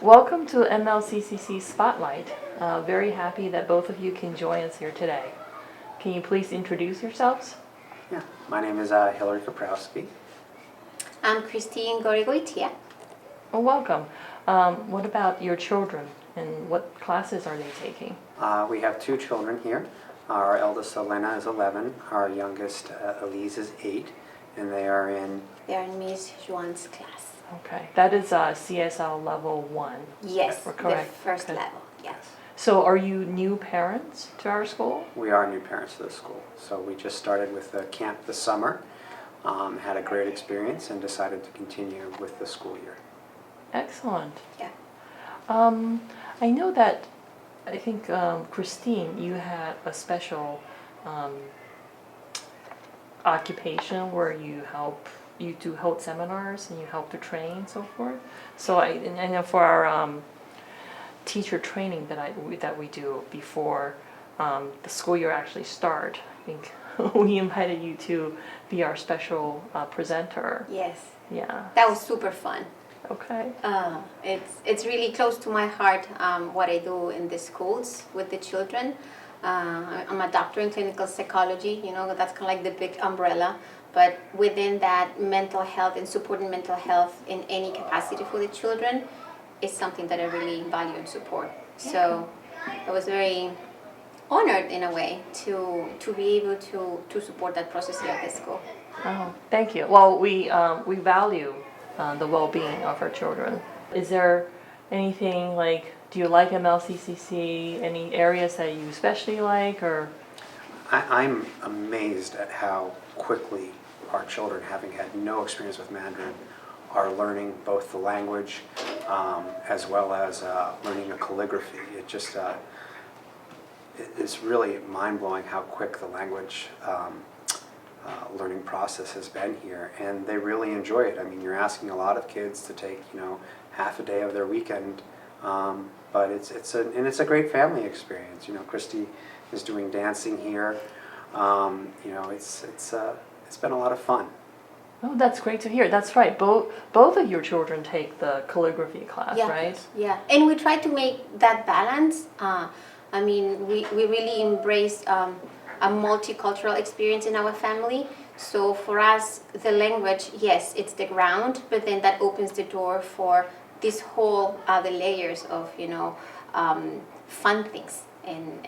Welcome to MLCCC Spotlight. Very happy that both of you can join us here today. Can you please introduce yourselves? Yeah, my name is Hillary Kaprowski. I'm Christine Gorigoitia. Well, welcome. What about your children and what classes are they taking? We have two children here. Our eldest Elena is 11, our youngest Elise is 8, and they are in Miss Juan's class. Okay, that is CSL level 1. Yes, correct. the first Okay. level, yes. So are you new parents to our school? We are new parents to the school. So we just started with the camp this summer, had a great experience, and decided to continue with the school year. Excellent. Yeah. I know that, I think, Christine, you had a special occupation where you do hold seminars and you help to train and so forth. So I know for our teacher training that we do before the school year actually start, I think we invited you to be our special presenter. Yes. Yeah. That was super fun. Okay. It's really close to my heart what I do in the schools with the children. I'm a doctor in clinical psychology, that's kind of like the big umbrella. But within that, mental health and supporting mental health in any capacity for the children is something that I really value and support. So I was very honored in a way to be able to support that process here at the school. Oh, thank you. Well, we value the well-being of our children. Is there anything do you like MLCCC? Any areas that you especially like, or? I'm amazed at how quickly our children, having had no experience with Mandarin, are learning both the language as well as learning a calligraphy. It just it's really mind-blowing how quick the language learning process has been here, and they really enjoy it. I mean, you're asking a lot of kids to take half a day of their weekend, but it's a great family experience. Christy is doing dancing here. It's been a lot of fun. Oh, that's great to hear. That's right. Both of your children take the calligraphy class, Yeah. right? Yeah, and we try to make that balance. We really embrace a multicultural experience in our family. So for us, the language, yes, it's the ground, but then that opens the door for this whole other layers of, fun things and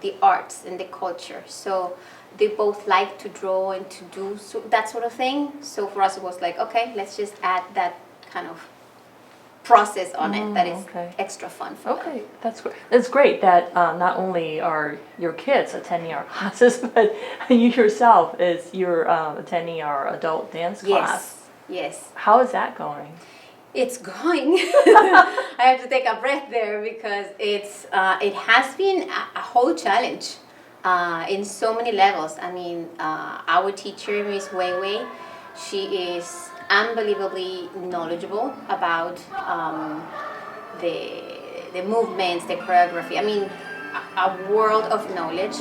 the arts and the culture. So they both like to draw and to do that sort of thing. So for us, it was like, okay, let's just add that kind of process on it that is extra fun for them. Okay, that's great. It's great that not only are your kids attending our classes, but you yourself you're attending our adult dance class. Yes. How is that going? It's going. I have to take a breath there because it has been a whole challenge in so many levels. I mean, our teacher, Miss Weiwei, she is unbelievably knowledgeable about the movements, the choreography. I mean, a world of knowledge.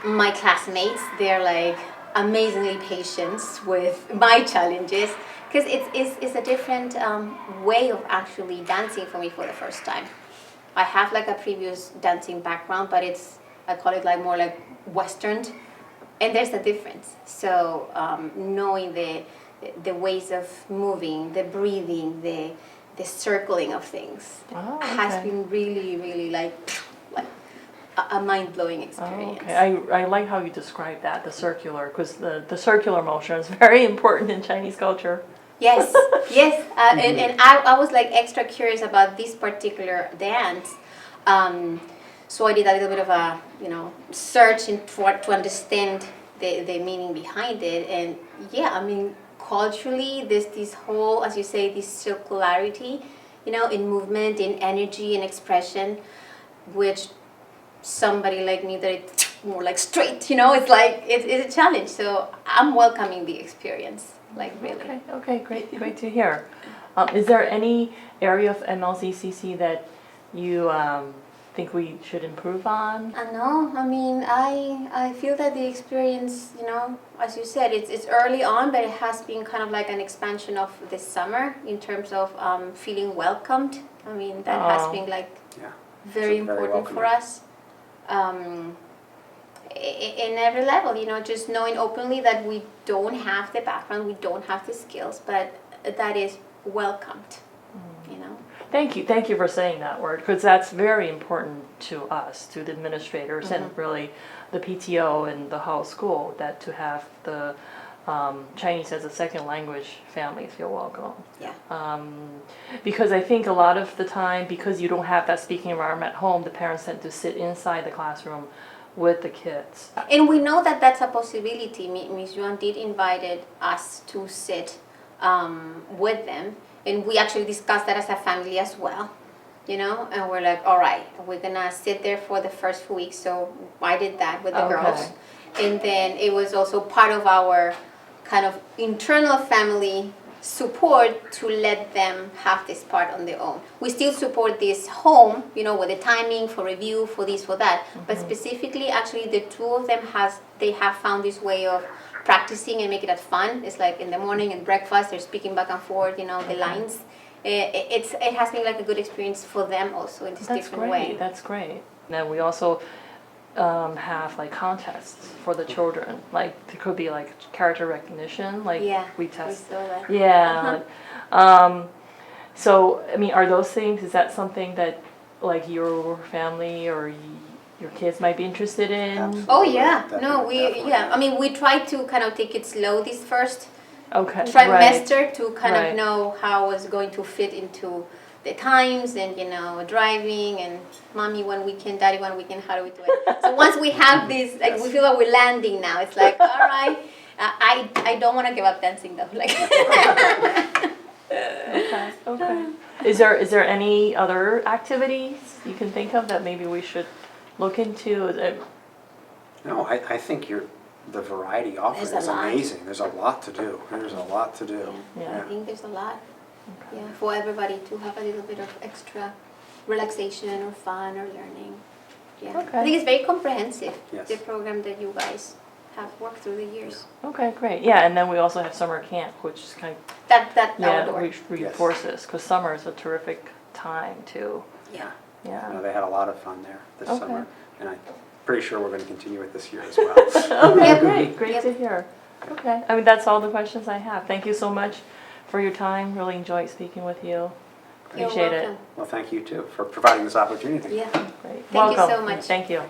My classmates, they're like amazingly patient with my challenges because it's a different way of actually dancing for me for the first time. I have like a previous dancing background, but I call it more like Western. And there's a difference. So knowing the ways of moving, the breathing, the circling of things has been really, really like a mind-blowing experience. Oh, okay. I like how you describe that, the circular, because the circular motion is very important in Chinese culture. Yes, yes. And I was like extra curious about this particular dance. So I did a little bit of a, search to understand the meaning behind it. And yeah, I mean, culturally, there's this whole, as you say, this circularity, in movement, in energy, and expression, which somebody like me that it's more like straight, it's like, it's a challenge. So I'm welcoming the experience, really. Okay, great to hear. Is there any area of MLCCC that you think we should improve on? No, I mean, I feel that the experience, as you said, it's early on, but it has been kind of like an expansion of this summer in terms of feeling welcomed. I mean, that has Oh. been like Yeah. very So very important for welcoming. us. In every level, just knowing openly that we don't have the background, we don't have the skills, but that is welcomed, Thank you for saying that word, because that's very important to us, to the administrators, and really the PTO and the whole school, that to have the Chinese as a second language families feel welcome. Yeah. Because I think a lot of the time, because you don't have that speaking environment at home, the parents tend to sit inside the classroom with the kids. And we know that that's a possibility. Ms. Yuan did invited us to sit with them, and we actually discussed that as a family as well, and we're like, all right, we're gonna sit there for the first few weeks. So I did that with the Okay. girls, and then it was also part of our kind of internal family support to let them have this part on their own. We still support this home, with the timing for review, for this, for that. But specifically, actually, the two of them they have found this way of practicing and making it fun. It's like in the morning and breakfast, they're speaking back and forth, the lines. It has been like a good experience for them also in this different way. That's great. Then we also have like contests for the children. Like there could be like character recognition, like we test. We saw that. Yeah. So I mean, are those things? Is that something that like your family or your kids might be interested in? Absolutely. Oh yeah, Definitely. I mean, we try to kind of take it slow this first Okay. trimester to kind Right. of know how it's going to fit into the times and driving and mommy one weekend, daddy one weekend, how do we do it? So once we have this, like we feel like we're landing now. It's like, all right, I don't want to give up dancing though. Like. Okay. Okay. Is there any other activities you can think of that maybe we should look into? No, I think the variety offered There's a is lot. amazing. There's a lot to do. There's a lot to do. Yeah. I think there's a lot. Yeah, for everybody to have a little bit of extra relaxation or fun or learning. Yeah, Okay. I think it's very comprehensive. Yes. The program that you guys have worked through the years. Okay, great. Yeah, and then we also have summer camp, which is kind of That would work. reinforces because summer is a terrific time too. Yeah. Yeah. They had a lot of fun there this Okay. summer, and I'm pretty sure we're going to continue it this year as well. Okay, great Yep. to hear. Okay, I mean that's all the questions I have. Thank you so much for your time. Really enjoyed speaking with you. You're Appreciate it. welcome. Well, thank you too for providing this opportunity. Yeah. Great. Thank you Welcome. so much. Thank you.